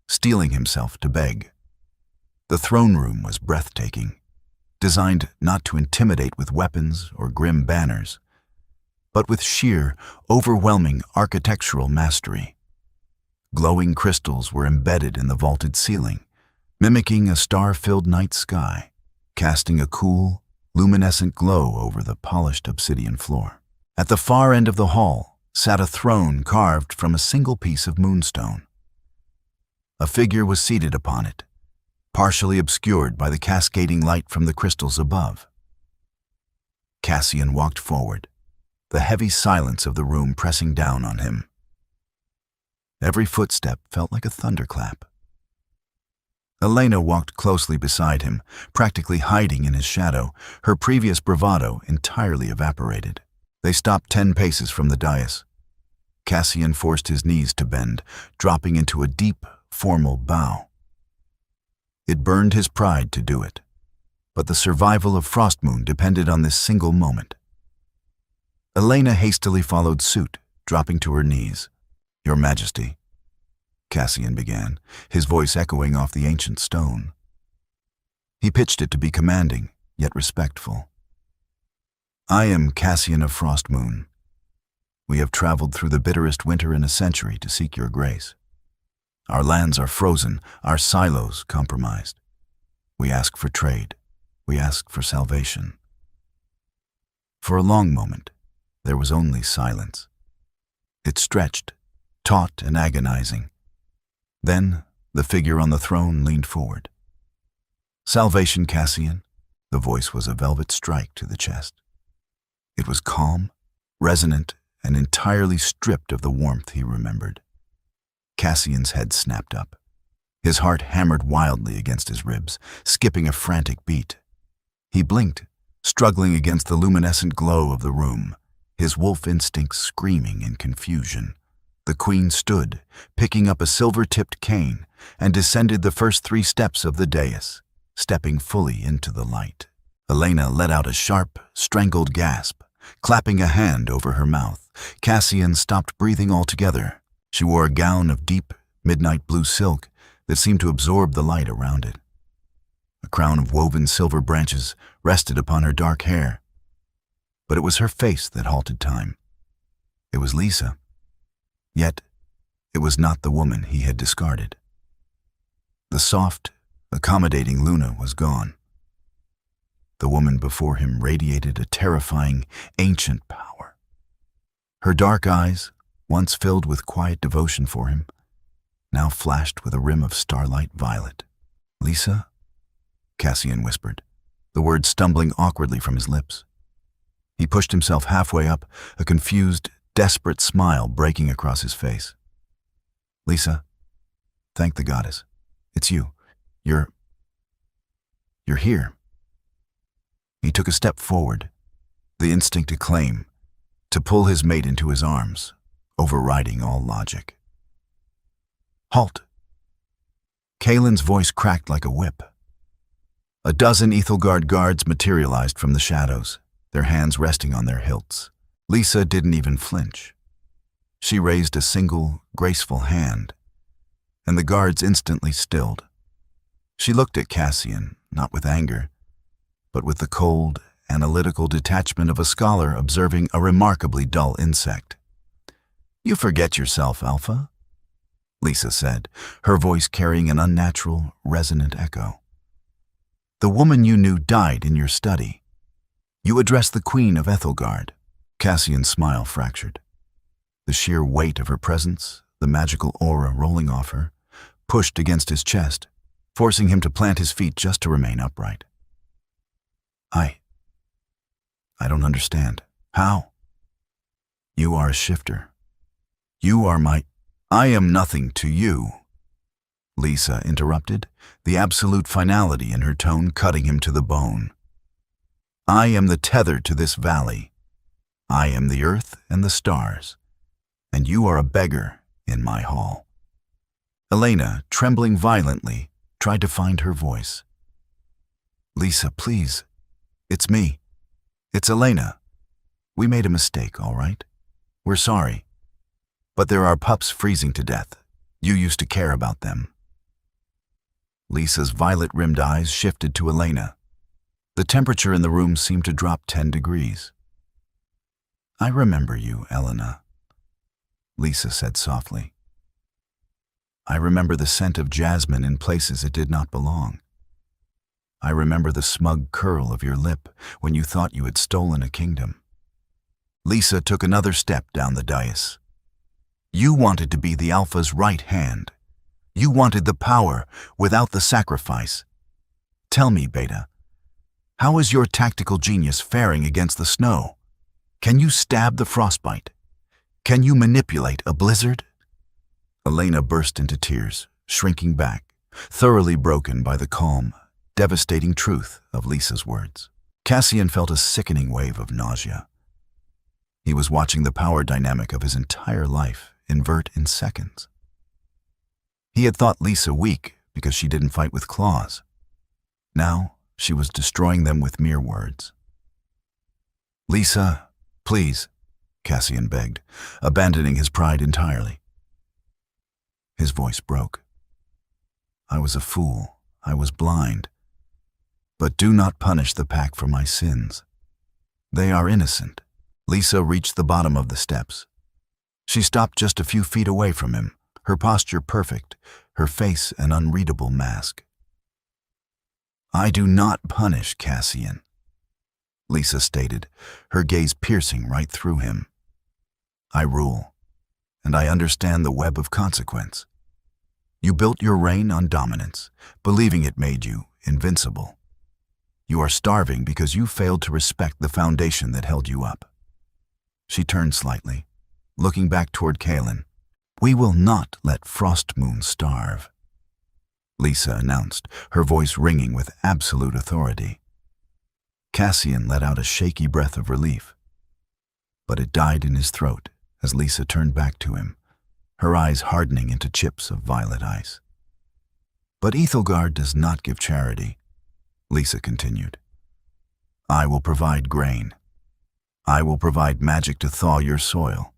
steeling himself to beg. The throne room was breathtaking, designed not to intimidate with weapons or grim banners, but with sheer, overwhelming architectural mastery. Glowing crystals were embedded in the vaulted ceiling, mimicking a star-filled night sky, casting a cool, luminescent glow over the polished obsidian floor. At the far end of the hall sat a throne carved from a single piece of moonstone. A figure was seated upon it, partially obscured by the cascading light from the crystals above. Cassian walked forward, the heavy silence of the room pressing down on him. Every footstep felt like a thunderclap. Elena walked closely beside him, practically hiding in his shadow, her previous bravado entirely evaporated. They stopped 10 paces from the dais. Cassian forced his knees to bend, dropping into a deep, formal bow. It burned his pride to do it, but the survival of Frostmoon depended on this single moment. Elena hastily followed suit, dropping to her knees. "Your Majesty," Cassian began, his voice echoing off the ancient stone. He pitched it to be commanding, yet respectful. "I am Cassian of Frostmoon. We have traveled through the bitterest winter in a century to seek your grace. Our lands are frozen, our silos compromised. We ask for trade. We ask for salvation." For a long moment, there was only silence. It stretched, taut and agonizing. Then, the figure on the throne leaned forward. "Salvation, Cassian." The voice was a velvet strike to the chest. It was calm, resonant, and entirely stripped of the warmth he remembered. Cassian's head snapped up. His heart hammered wildly against his ribs, skipping a frantic beat. He blinked, struggling against the luminescent glow of the room, his wolf instincts screaming in confusion. The queen stood, picking up a silver-tipped cane, and descended the first 3 steps of the dais, stepping fully into the light. Elena let out a sharp, strangled gasp, clapping a hand over her mouth. Cassian stopped breathing altogether. She wore a gown of deep, midnight blue silk that seemed to absorb the light around it. A crown of woven silver branches rested upon her dark hair. But it was her face that halted time. It was Lisa. Yet, it was not the woman he had discarded. The soft, accommodating Luna was gone. The woman before him radiated a terrifying, ancient power. Her dark eyes, once filled with quiet devotion for him, now flashed with a rim of starlight violet. "Lisa?" Cassian whispered, the words stumbling awkwardly from his lips. He pushed himself halfway up, a confused, desperate smile breaking across his face. "Lisa, thank the goddess. It's you. You're here." He took a step forward, the instinct to claim, to pull his mate into his arms, overriding all logic. "Halt!" Kaelin's voice cracked like a whip. A dozen Ethelgard guards materialized from the shadows, their hands resting on their hilts. Lisa didn't even flinch. She raised a single, graceful hand, and the guards instantly stilled. She looked at Cassian, not with anger, but with the cold, analytical detachment of a scholar observing a remarkably dull insect. "You forget yourself, Alpha," Lisa said, her voice carrying an unnatural, resonant echo. "The woman you knew died in your study. You addressed the Queen of Ethelgard." Cassian's smile fractured. The sheer weight of her presence, the magical aura rolling off her, pushed against his chest, forcing him to plant his feet just to remain upright. I don't understand. How? You are a shifter. You are my... I am nothing to you," Lisa interrupted, the absolute finality in her tone cutting him to the bone. I am the tether to this valley. I am the earth and the stars, and you are a beggar in my hall." Elena, trembling violently, tried to find her voice. "Lisa, please. It's me. It's Elena. We made a mistake, all right? We're sorry. But there are pups freezing to death. You used to care about them." Lisa's violet-rimmed eyes shifted to Elena. The temperature in the room seemed to drop 10 degrees. "I remember you, Elena," Lisa said softly. "I remember the scent of jasmine in places it did not belong. I remember the smug curl of your lip when you thought you had stolen a kingdom." Lisa took another step down the dais. "You wanted to be the Alpha's right hand. You wanted the power without the sacrifice. Tell me, Beta, how is your tactical genius faring against the snow? Can you stab the frostbite? Can you manipulate a blizzard?" Elena burst into tears, shrinking back, thoroughly broken by the calm, devastating truth of Lisa's words. Cassian felt a sickening wave of nausea. He was watching the power dynamic of his entire life invert in seconds. He had thought Lisa weak because she didn't fight with claws. Now she was destroying them with mere words. "Lisa, please," Cassian begged, abandoning his pride entirely. His voice broke. "I was a fool. I was blind. But do not punish the pack for my sins. They are innocent." Lisa reached the bottom of the steps. She stopped just a few feet away from him, her posture perfect, her face an unreadable mask. "I do not punish, Cassian," Lisa stated, her gaze piercing right through him. "I rule, and I understand the web of consequence. You built your reign on dominance, believing it made you invincible. You are starving because you failed to respect the foundation that held you up." She turned slightly, looking back toward Kaelin. "We will not let Frostmoon starve," Lisa announced, her voice ringing with absolute authority. Cassian let out a shaky breath of relief, but it died in his throat as Lisa turned back to him, her eyes hardening into chips of violet ice. "But Ethelgard does not give charity," Lisa continued. "I will provide grain. I will provide magic to thaw your soil.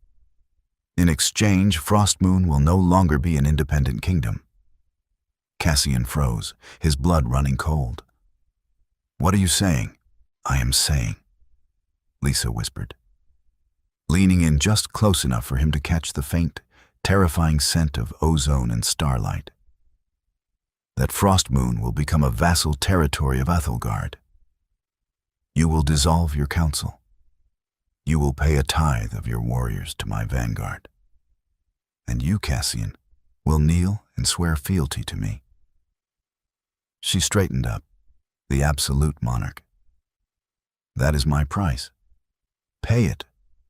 In exchange, Frostmoon will no longer be an independent kingdom." Cassian froze, his blood running cold. "What are you saying?" "I am saying," Lisa whispered, leaning in just close enough for him to catch the faint, terrifying scent of ozone and starlight, "that Frostmoon will become a vassal territory of Ethelgard. You will dissolve your council. You will pay a tithe of your warriors to my vanguard. And you, Cassian, will kneel and swear fealty to me." She straightened up, the absolute monarch. "That is my price. Pay it,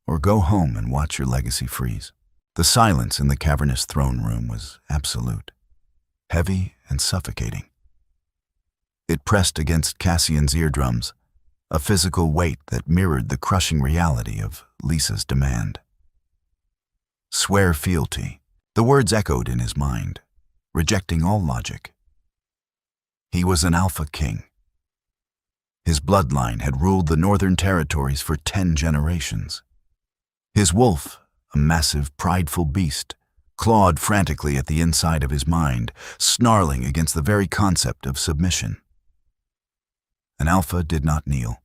or go home and watch your legacy freeze." The silence in the cavernous throne room was absolute, heavy and suffocating. It pressed against Cassian's eardrums, a physical weight that mirrored the crushing reality of Lisa's demand. Swear fealty. The words echoed in his mind, rejecting all logic. He was an Alpha King. His bloodline had ruled the northern territories for 10 generations. His wolf, a massive, prideful beast, clawed frantically at the inside of his mind, snarling against the very concept of submission. An Alpha did not kneel.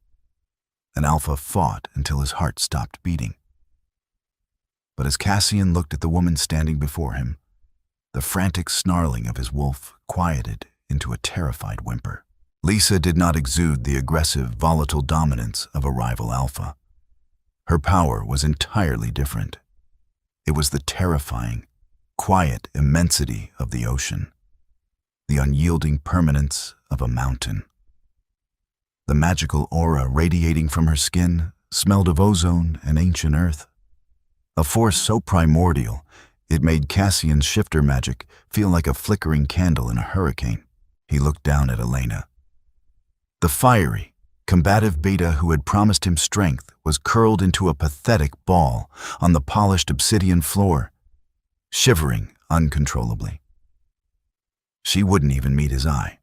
An Alpha fought until his heart stopped beating. But as Cassian looked at the woman standing before him, the frantic snarling of his wolf quieted into a terrified whimper. Lisa did not exude the aggressive, volatile dominance of a rival Alpha. Her power was entirely different. It was the terrifying, quiet immensity of the ocean, the unyielding permanence of a mountain. The magical aura radiating from her skin smelled of ozone and ancient earth, a force so primordial it made Cassian's shifter magic feel like a flickering candle in a hurricane. He looked down at Elena. The fiery, Combative Beta, who had promised him strength, was curled into a pathetic ball on the polished obsidian floor, shivering uncontrollably. She wouldn't even meet his eye.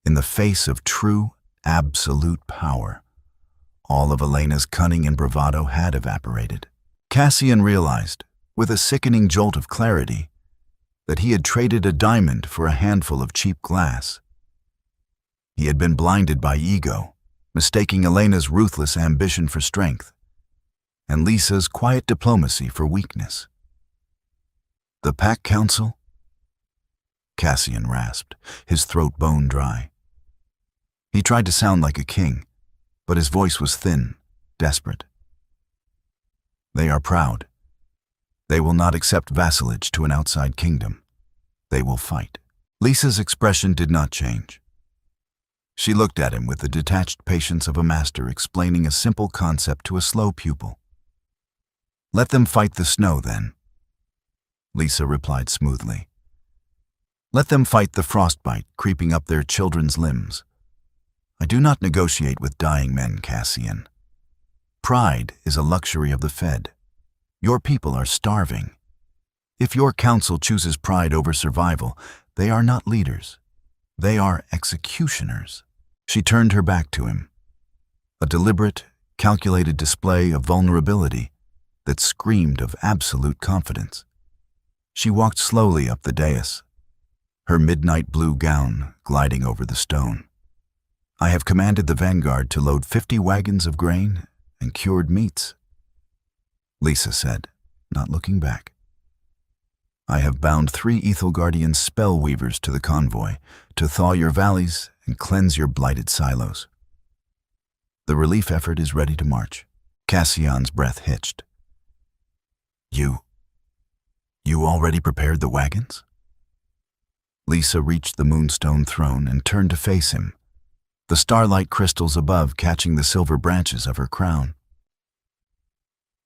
In the face of true, absolute power, all of Elena's cunning and bravado had evaporated. Cassian realized, with a sickening jolt of clarity, that he had traded a diamond for a handful of cheap glass. He had been blinded by ego, mistaking Elena's ruthless ambition for strength, and Lisa's quiet diplomacy for weakness. The Pack Council? Cassian rasped, his throat bone dry. He tried to sound like a king, but his voice was thin, desperate. They are proud. They will not accept vassalage to an outside kingdom. They will fight. Lisa's expression did not change. She looked at him with the detached patience of a master explaining a simple concept to a slow pupil. Let them fight the snow, then. Lisa replied smoothly. Let them fight the frostbite creeping up their children's limbs. I do not negotiate with dying men, Cassian. Pride is a luxury of the Fed. Your people are starving. If your council chooses pride over survival, they are not leaders. They are executioners. She turned her back to him. A deliberate, calculated display of vulnerability that screamed of absolute confidence. She walked slowly up the dais, her midnight blue gown gliding over the stone. I have commanded the vanguard to load 50 wagons of grain and cured meats, Lisa said, not looking back. I have bound 3 Ethelgardian spell weavers to the convoy to thaw your valleys and cleanse your blighted silos. The relief effort is ready to march. Cassian's breath hitched. You already prepared the wagons? Lisa reached the moonstone throne and turned to face him, the starlight crystals above catching the silver branches of her crown.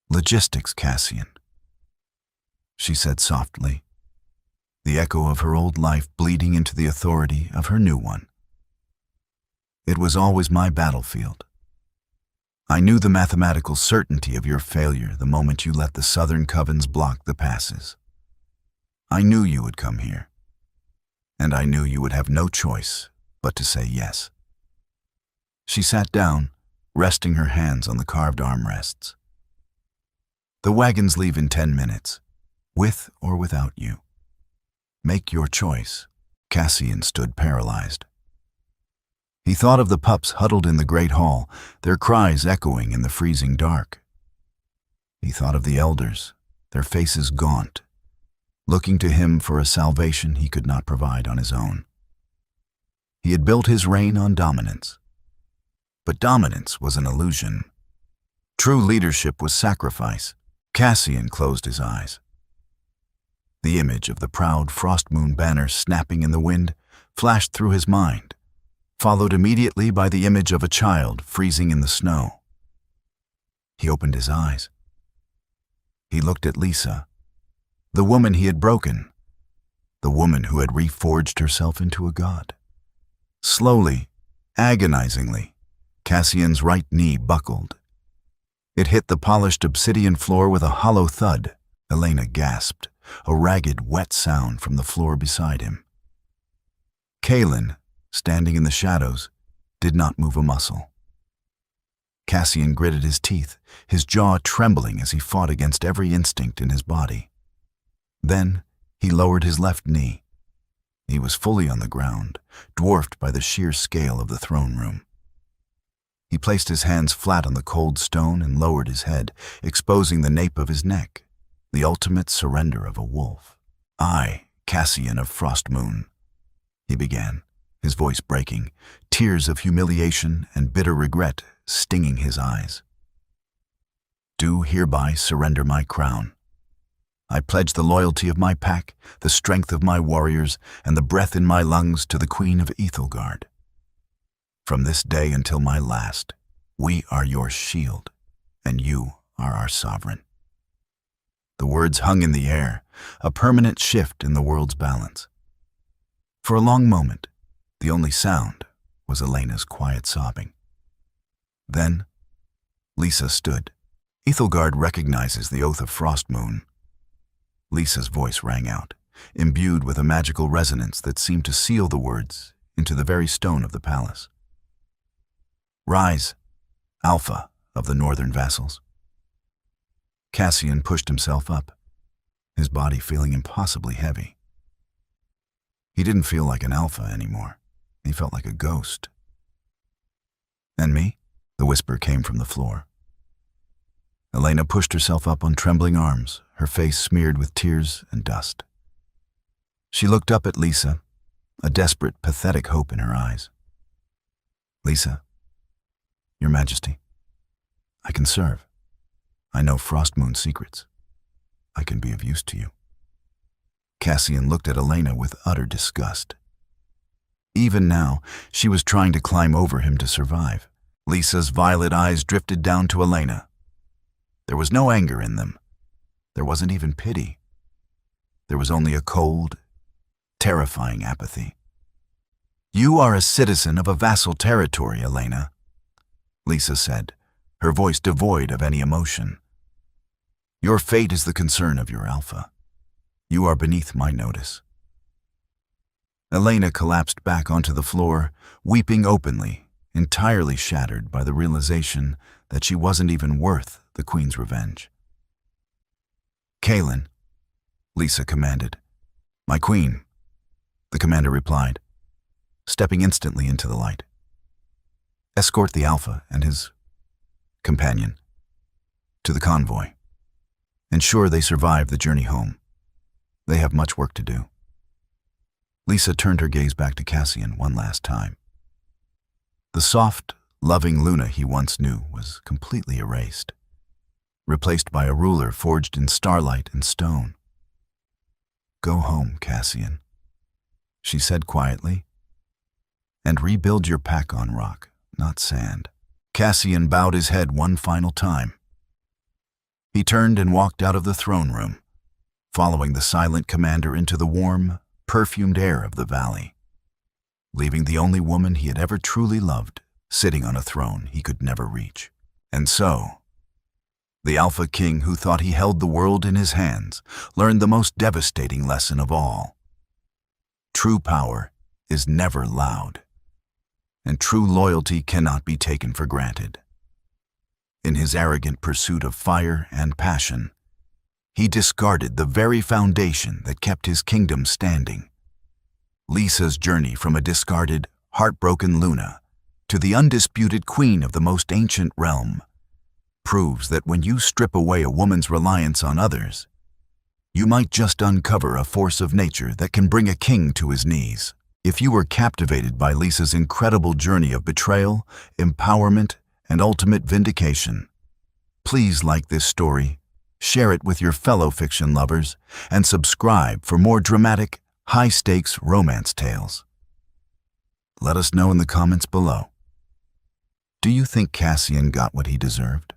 Logistics, Cassian, she said softly, the echo of her old life bleeding into the authority of her new one. It was always my battlefield. I knew the mathematical certainty of your failure the moment you let the southern covens block the passes. I knew you would come here, and I knew you would have no choice but to say yes. She sat down, resting her hands on the carved armrests. The wagons leave in 10 minutes, with or without you. Make your choice. Cassian stood paralyzed. He thought of the pups huddled in the great hall, their cries echoing in the freezing dark. He thought of the elders, their faces gaunt, looking to him for a salvation he could not provide on his own. He had built his reign on dominance. But dominance was an illusion. True leadership was sacrifice. Cassian closed his eyes. The image of the proud frost moon banner snapping in the wind flashed through his mind, followed immediately by the image of a child freezing in the snow. He opened his eyes. He looked at Lisa, the woman he had broken, the woman who had reforged herself into a god. Slowly, agonizingly, Cassian's right knee buckled. It hit the polished obsidian floor with a hollow thud. Elena gasped, a ragged, wet sound from the floor beside him. Kaelin, standing in the shadows, did not move a muscle. Cassian gritted his teeth, his jaw trembling as he fought against every instinct in his body. Then he lowered his left knee. He was fully on the ground, dwarfed by the sheer scale of the throne room. He placed his hands flat on the cold stone and lowered his head, exposing the nape of his neck, the ultimate surrender of a wolf. I, Cassian of Frostmoon, he began, his voice breaking, tears of humiliation and bitter regret stinging his eyes. Do hereby surrender my crown. I pledge the loyalty of my pack, the strength of my warriors, and the breath in my lungs to the Queen of Ethelgard. From this day until my last, we are your shield, and you are our sovereign. The words hung in the air, a permanent shift in the world's balance. For a long moment, the only sound was Elena's quiet sobbing. Then, Lisa stood. Ethelgard recognizes the Oath of Frostmoon. Lisa's voice rang out, imbued with a magical resonance that seemed to seal the words into the very stone of the palace. Rise, Alpha of the Northern Vassals. Cassian pushed himself up, his body feeling impossibly heavy. He didn't feel like an alpha anymore. He felt like a ghost. And me? The whisper came from the floor. Elena pushed herself up on trembling arms, her face smeared with tears and dust. She looked up at Lisa, a desperate, pathetic hope in her eyes. Lisa, Your Majesty, I can serve. I know Frostmoon's secrets. I can be of use to you. Cassian looked at Elena with utter disgust. Even now, she was trying to climb over him to survive. Lisa's violet eyes drifted down to Elena. There was no anger in them. There wasn't even pity. There was only a cold, terrifying apathy. You are a citizen of a vassal territory, Elena, Lisa said, her voice devoid of any emotion. Your fate is the concern of your alpha. You are beneath my notice. Elena collapsed back onto the floor, weeping openly, entirely shattered by the realization that she wasn't even worth the Queen's revenge. Kaelin, Lisa commanded. My queen, the commander replied, stepping instantly into the light. Escort the Alpha and his companion to the convoy. Ensure they survive the journey home. They have much work to do. Lisa turned her gaze back to Cassian one last time. The soft, loving Luna he once knew was completely erased, replaced by a ruler forged in starlight and stone. Go home, Cassian, she said quietly, and rebuild your pack on rock, not sand. Cassian bowed his head one final time. He turned and walked out of the throne room, following the silent commander into the warm, perfumed air of the valley, leaving the only woman he had ever truly loved sitting on a throne he could never reach. And so, the Alpha King who thought he held the world in his hands learned the most devastating lesson of all. True power is never loud, and true loyalty cannot be taken for granted. In his arrogant pursuit of fire and passion, he discarded the very foundation that kept his kingdom standing. Lisa's journey from a discarded, heartbroken Luna to the undisputed queen of the most ancient realm proves that when you strip away a woman's reliance on others, you might just uncover a force of nature that can bring a king to his knees. If you were captivated by Lisa's incredible journey of betrayal, empowerment, and ultimate vindication, please like this story, share it with your fellow fiction lovers, and subscribe for more dramatic, high-stakes romance tales. Let us know in the comments below. Do you think Cassian got what he deserved?